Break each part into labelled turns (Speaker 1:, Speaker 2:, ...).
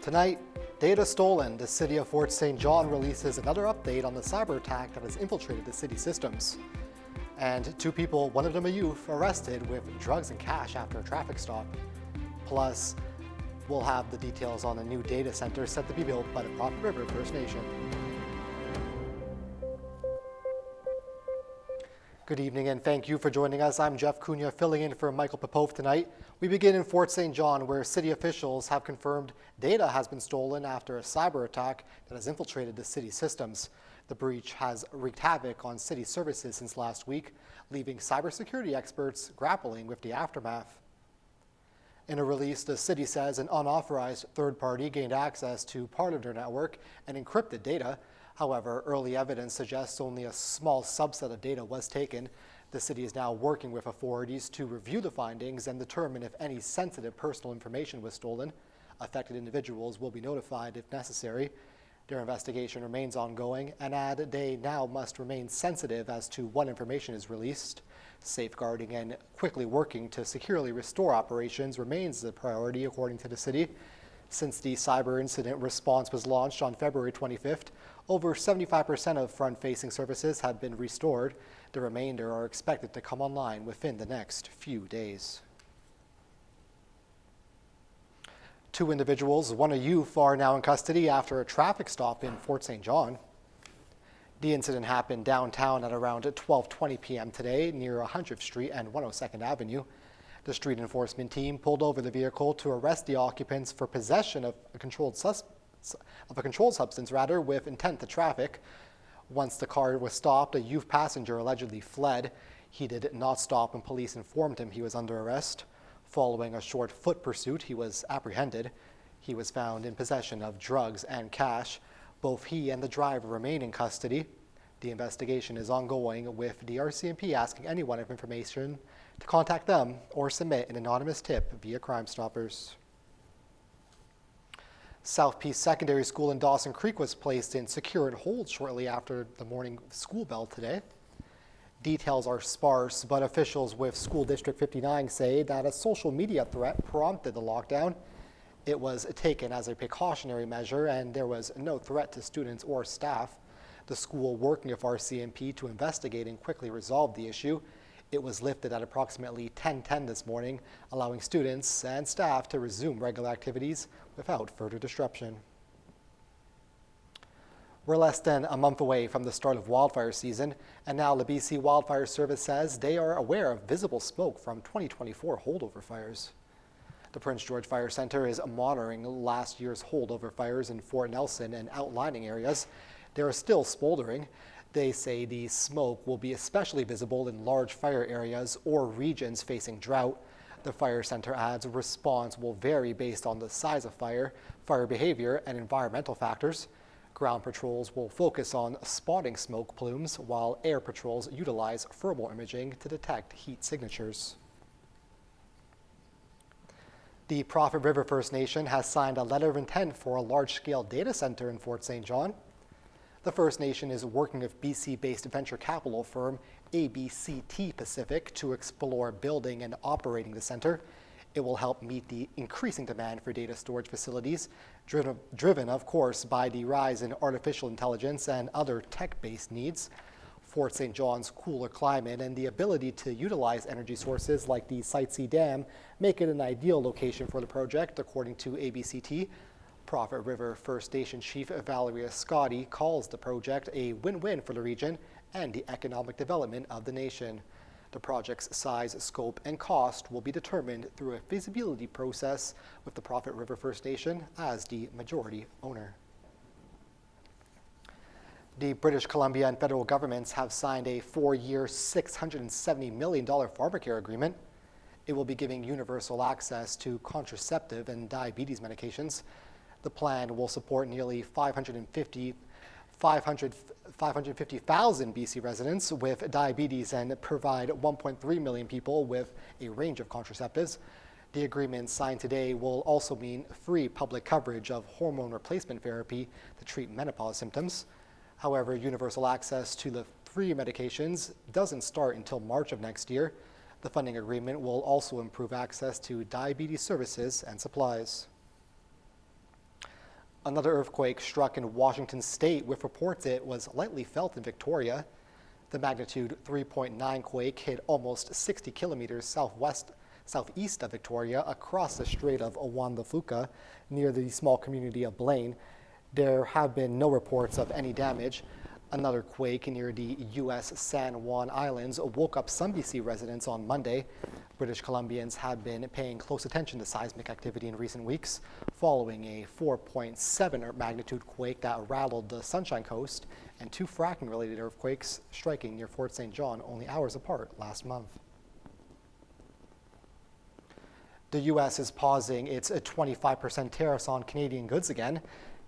Speaker 1: Tonight, data stolen. The city of Fort St. John releases another update on the cyber attack that has infiltrated the city systems. And 2 people, one of them a youth, arrested with drugs and cash after a traffic stop. Plus, we'll have the details on a new data center set to be built by the Prophet River First Nation. Good evening and thank you for joining us. I'm Jeff Cunha filling in for Michael Popov tonight. We begin in Fort St. John, where city officials have confirmed data has been stolen after a cyber attack that has infiltrated the city systems. The breach has wreaked havoc on city services since last week, leaving cybersecurity experts grappling with the aftermath. In a release, the city says an unauthorized third party gained access to part of their network and encrypted data. However, early evidence suggests only a small subset of data was taken. The city is now working with authorities to review the findings and determine if any sensitive personal information was stolen. Affected individuals will be notified if necessary. Their investigation remains ongoing, and they now must remain sensitive as to what information is released. Safeguarding and quickly working to securely restore operations remains the priority, according to the city. Since the cyber incident response was launched on February 25th, over 75% of front-facing services have been restored. The remainder are expected to come online within the next few days. 2 individuals, one a youth, are now in custody after a traffic stop in Fort St. John. The incident happened downtown at around 12:20 p.m. today near 100th Street and 102nd Avenue. The street enforcement team pulled over the vehicle to arrest the occupants for possession of a controlled substance with intent to traffic. Once the car was stopped, a youth passenger allegedly fled. He did not stop and police informed him he was under arrest. Following a short foot pursuit, he was apprehended. He was found in possession of drugs and cash. Both he and the driver remain in custody. The investigation is ongoing, with the RCMP asking anyone with information to contact them or submit an anonymous tip via Crime Stoppers. South Peace Secondary School in Dawson Creek was placed in secured hold shortly after the morning school bell today. Details are sparse, but officials with School District 59 say that a social media threat prompted the lockdown. It was taken as a precautionary measure and there was no threat to students or staff. The school, working with RCMP to investigate and quickly resolve the issue. It was lifted at approximately 10:10 this morning, allowing students and staff to resume regular activities without further disruption. We're less than a month away from the start of wildfire season, and now the BC Wildfire Service says they are aware of visible smoke from 2024 holdover fires. The Prince George Fire Center is monitoring last year's holdover fires in Fort Nelson and outlying areas. They are still smoldering. They say the smoke will be especially visible in large fire areas or regions facing drought. The fire center adds response will vary based on the size of fire, fire behavior, and environmental factors. Ground patrols will focus on spotting smoke plumes, while air patrols utilize thermal imaging to detect heat signatures. The Prophet River First Nation has signed a letter of intent for a large-scale data center in Fort St. John. The First Nation is working with BC-based venture capital firm ABCT Pacific to explore building and operating the center. It will help meet the increasing demand for data storage facilities, driven of course, by the rise in artificial intelligence and other tech-based needs. Fort St. John's cooler climate and the ability to utilize energy sources like the Site C Dam make it an ideal location for the project, according to ABCT. Prophet River First Nation Chief Valeria Scotty calls the project a win-win for the region and the economic development of the nation. The project's size, scope, and cost will be determined through a feasibility process with the Prophet River First Nation as the majority owner. The British Columbia and federal governments have signed a 4-year, $670 million pharmacare agreement. It will be giving universal access to contraceptive and diabetes medications. The plan will support nearly 550,000 BC residents with diabetes and provide 1.3 million people with a range of contraceptives. The agreement signed today will also mean free public coverage of hormone replacement therapy to treat menopause symptoms. However, universal access to the 3 medications doesn't start until March of next year. The funding agreement will also improve access to diabetes services and supplies. Another earthquake struck in Washington state, with reports it was lightly felt in Victoria. The magnitude 3.9 quake hit almost 60 kilometers southeast of Victoria, across the Strait of Juan de Fuca, near the small community of Blaine. There have been no reports of any damage. Another quake near the U.S. San Juan Islands woke up some BC residents on Monday. British Columbians have been paying close attention to seismic activity in recent weeks, following a 4.7 magnitude quake that rattled the Sunshine Coast and two fracking-related earthquakes striking near Fort St. John only hours apart last month. The U.S. is pausing its 25% tariffs on Canadian goods again.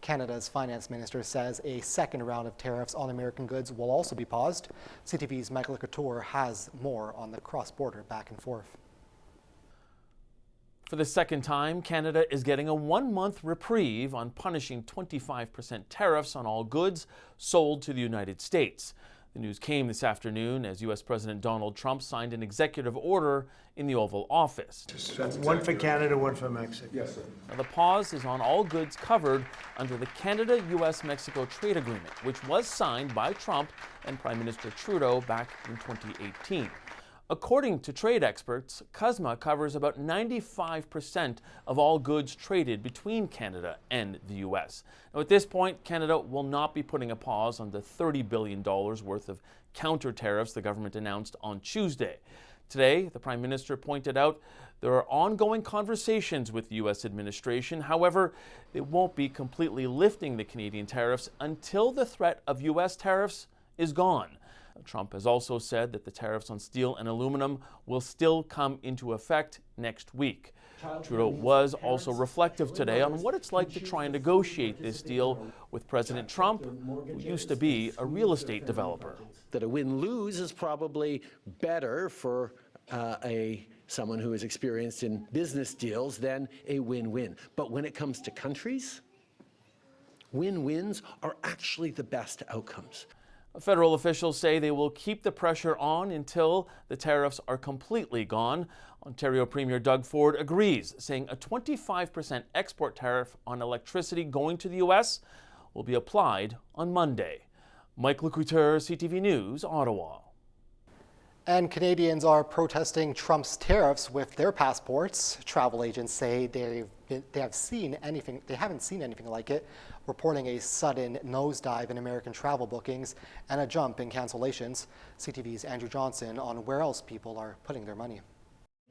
Speaker 1: Canada's finance minister says a second round of tariffs on American goods will also be paused. CTV's Michael Couture has more on the cross-border back and forth.
Speaker 2: For the second time, Canada is getting a one-month reprieve on punishing 25% tariffs on all goods sold to the United States. The news came this afternoon as U.S. President Donald Trump signed an executive order in the Oval Office.
Speaker 3: One for Canada, one for Mexico.
Speaker 4: Yes, sir.
Speaker 2: Now, the pause is on all goods covered under the Canada-U.S.-Mexico Trade Agreement, which was signed by Trump and Prime Minister Trudeau back in 2018. According to trade experts, CUSMA covers about 95% of all goods traded between Canada and the U.S. Now, at this point, Canada will not be putting a pause on the $30 billion worth of counter tariffs the government announced on Tuesday. Today, the Prime Minister pointed out there are ongoing conversations with the U.S. administration. However, it won't be completely lifting the Canadian tariffs until the threat of U.S. tariffs is gone. Trump has also said that the tariffs on steel and aluminum will still come into effect next week. Trudeau was also reflective today on what it's like to try and negotiate this deal with President Trump, who used to be a real estate developer.
Speaker 5: That a win-lose is probably better for someone who is experienced in business deals than a win-win. But when it comes to countries, win-wins are actually the best outcomes.
Speaker 2: Federal officials say they will keep the pressure on until the tariffs are completely gone. Ontario Premier Doug Ford agrees, saying a 25% export tariff on electricity going to the U.S. will be applied on Monday. Michael Couture, CTV News, Ottawa.
Speaker 1: And Canadians are protesting Trump's tariffs with their passports. Travel agents say they haven't seen anything like it, reporting a sudden nosedive in American travel bookings and a jump in cancellations. CTV's Andrew Johnson on where else people are putting their money.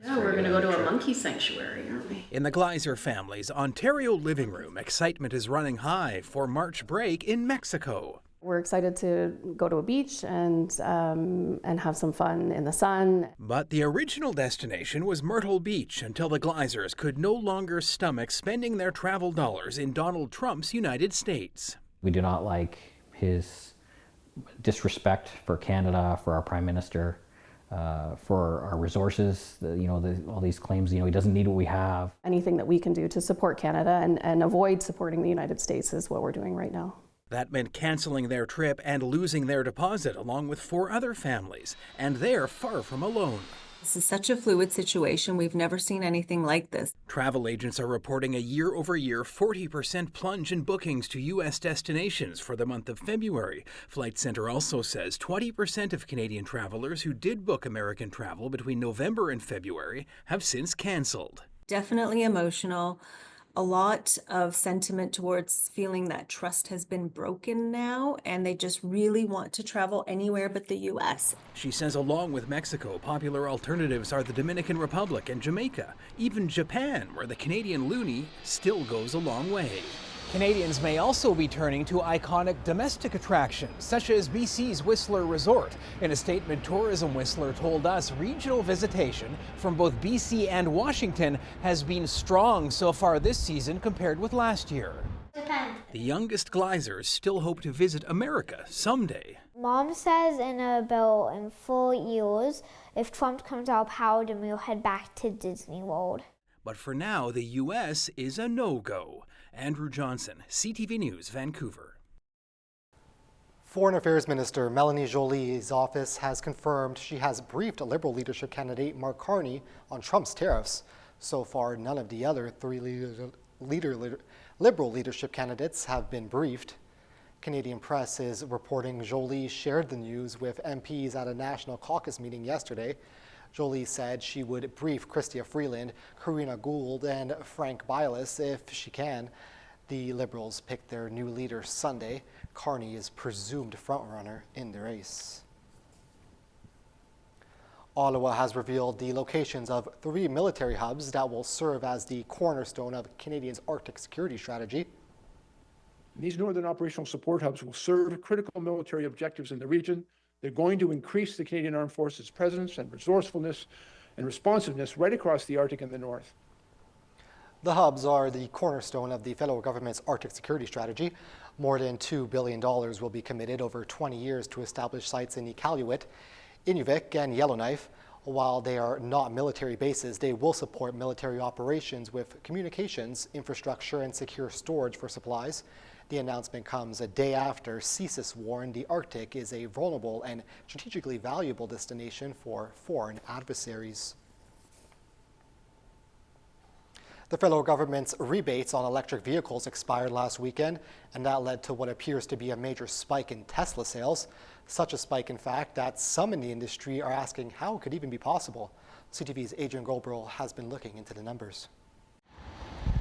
Speaker 6: Yeah, we're going to go to a monkey sanctuary, aren't we?
Speaker 7: In the Gleiser family's Ontario living room, excitement is running high for March break in Mexico.
Speaker 8: We're excited to go to a beach and have some fun in the sun.
Speaker 7: But the original destination was Myrtle Beach until the Gleisers could no longer stomach spending their travel dollars in Donald Trump's United States.
Speaker 9: We do not like his disrespect for Canada, for our Prime Minister, for our resources, all these claims, he doesn't need what we have.
Speaker 8: Anything that we can do to support Canada and avoid supporting the United States is what we're doing right now.
Speaker 7: That meant canceling their trip and losing their deposit, along with 4 other families, and they're far from alone.
Speaker 10: This is such a fluid situation. We've never seen anything like this.
Speaker 7: Travel agents are reporting a year-over-year 40% plunge in bookings to U.S. destinations for the month of February. Flight Centre also says 20% of Canadian travelers who did book American travel between November and February have since canceled.
Speaker 10: Definitely emotional. A lot of sentiment towards feeling that trust has been broken now, and they just really want to travel anywhere but the U.S.
Speaker 7: She says along with Mexico, popular alternatives are the Dominican Republic and Jamaica, even Japan, where the Canadian loonie still goes a long way.
Speaker 11: Canadians may also be turning to iconic domestic attractions, such as BC's Whistler Resort. In a statement, Tourism Whistler told us regional visitation from both BC and Washington has been strong so far this season compared with last year.
Speaker 7: The youngest Gleisers still hope to visit America someday.
Speaker 12: Mom says in 4 years, if Trump comes out of power, then we'll head back to Disney World.
Speaker 7: But for now, the U.S. is a no-go. Andrew Johnson, CTV News, Vancouver.
Speaker 1: Foreign Affairs Minister Melanie Joly's office has confirmed she has briefed Liberal leadership candidate Mark Carney on Trump's tariffs. So far, none of the other 3 Liberal leadership candidates have been briefed. Canadian press is reporting Jolie shared the news with MPs at a national caucus meeting yesterday. Jolie said she would brief Chrystia Freeland, Karina Gould, and Frank Bilas if she can. The Liberals picked their new leader Sunday. Carney is presumed frontrunner in the race. Ottawa has revealed the locations of 3 military hubs that will serve as the cornerstone of Canadians' Arctic security strategy.
Speaker 4: These Northern Operational Support Hubs will serve critical military objectives in the region. They're going to increase the Canadian Armed Forces' presence and resourcefulness and responsiveness right across the Arctic and the North.
Speaker 1: The hubs are the cornerstone of the federal government's Arctic security strategy. More than $2 billion will be committed over 20 years to establish sites in Iqaluit, Inuvik, and Yellowknife. While they are not military bases, they will support military operations with communications, infrastructure, and secure storage for supplies. The announcement comes a day after CSIS warned the Arctic is a vulnerable and strategically valuable destination for foreign adversaries. The federal government's rebates on electric vehicles expired last weekend, and that led to what appears to be a major spike in Tesla sales. Such a spike, in fact, that some in the industry are asking how it could even be possible. CTV's Adrian Goldberg has been looking into the numbers.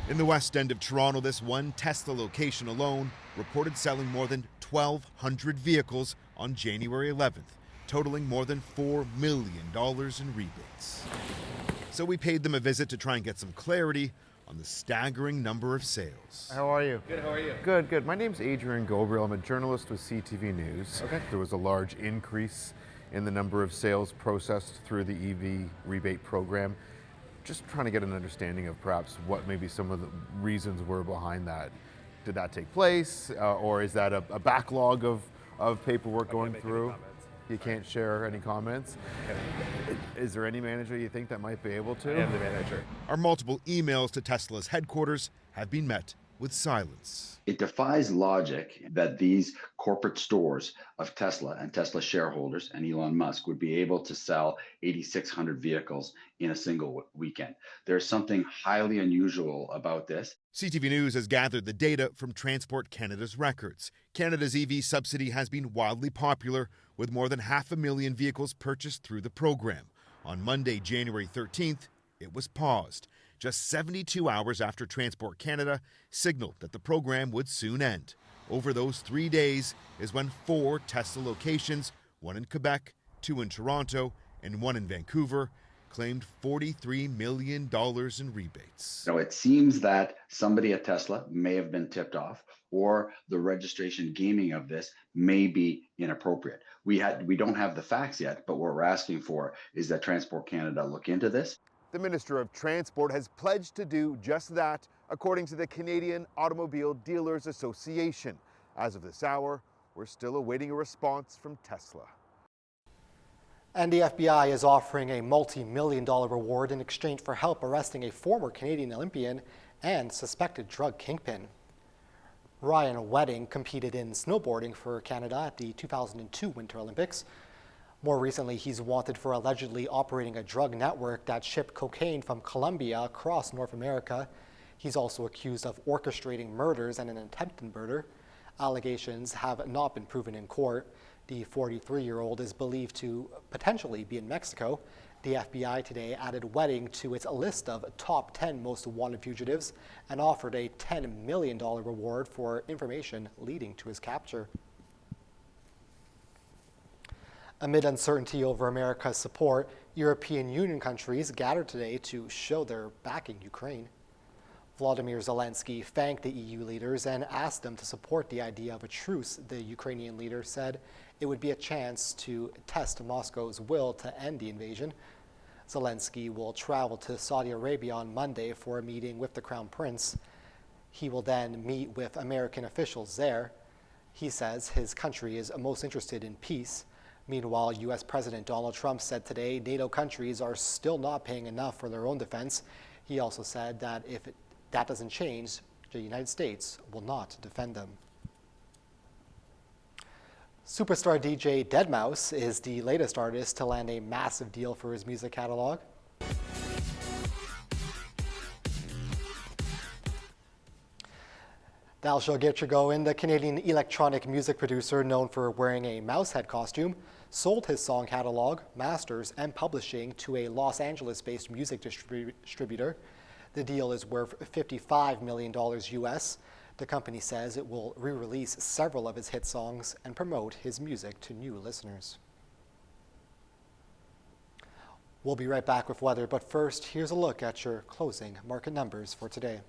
Speaker 13: In the west end of Toronto, this one Tesla location alone reported selling more than 1,200 vehicles on January 11th, totaling more than $4 million in rebates. So we paid them a visit to try and get some clarity on the staggering number of sales.
Speaker 14: How are you?
Speaker 15: Good, how are you?
Speaker 14: Good, good. My name's Adrian Goldberg. I'm a journalist with CTV News.
Speaker 15: Okay.
Speaker 14: There was a large increase in the number of sales processed through the EV rebate program. Just trying to get an understanding of perhaps what maybe some of the reasons were behind that. Did that take place, or is that a backlog of paperwork going through? You can't share any comments? Okay. Is there any manager you think that might be able to?
Speaker 15: I am the manager.
Speaker 13: Our multiple emails to Tesla's headquarters have been met with silence.
Speaker 16: It defies logic that these corporate stores of Tesla and Tesla shareholders and Elon Musk would be able to sell 8,600 vehicles in a single weekend. There's something highly unusual about this.
Speaker 13: CTV News has gathered the data from Transport Canada's records. Canada's EV subsidy has been wildly popular, with more than 500,000 vehicles purchased through the program. On Monday, January 13th, it was paused, just 72 hours after Transport Canada signaled that the program would soon end. Over those 3 days is when 4 Tesla locations, one in Quebec, 2 in Toronto, and 1 in Vancouver, claimed $43 million in rebates.
Speaker 16: Now, it seems that somebody at Tesla may have been tipped off, or the registration gaming of this may be inappropriate. We don't have the facts yet, but what we're asking for is that Transport Canada look into this.
Speaker 14: The Minister of Transport has pledged to do just that, according to the Canadian Automobile Dealers Association. As of this hour, we're still awaiting a response from Tesla.
Speaker 1: And the FBI is offering a multi-million-dollar reward in exchange for help arresting a former Canadian Olympian and suspected drug kingpin. Ryan Wedding competed in snowboarding for Canada at the 2002 Winter Olympics. More recently, he's wanted for allegedly operating a drug network that shipped cocaine from Colombia across North America. He's also accused of orchestrating murders and an attempted murder. Allegations have not been proven in court. The 43-year-old is believed to potentially be in Mexico. The FBI today added Wedding to its list of top 10 most wanted fugitives and offered a $10 million reward for information leading to his capture. Amid uncertainty over America's support, European Union countries gathered today to show their backing Ukraine. Volodymyr Zelensky thanked the EU leaders and asked them to support the idea of a truce. The Ukrainian leader said it would be a chance to test Moscow's will to end the invasion. Zelensky will travel to Saudi Arabia on Monday for a meeting with the Crown Prince. He will then meet with American officials there. He says his country is most interested in peace. Meanwhile, U.S. President Donald Trump said today NATO countries are still not paying enough for their own defense. He also said that if that doesn't change, the United States will not defend them. Superstar DJ Deadmau5 is the latest artist to land a massive deal for his music catalog. That'll sure get you going. The Canadian electronic music producer, known for wearing a mouse head costume, sold his song catalog, masters, and publishing to a Los Angeles-based music distributor. The deal is worth $55 million US. The company says it will re-release several of his hit songs and promote his music to new listeners. We'll be right back with weather, but first, here's a look at your closing market numbers for today.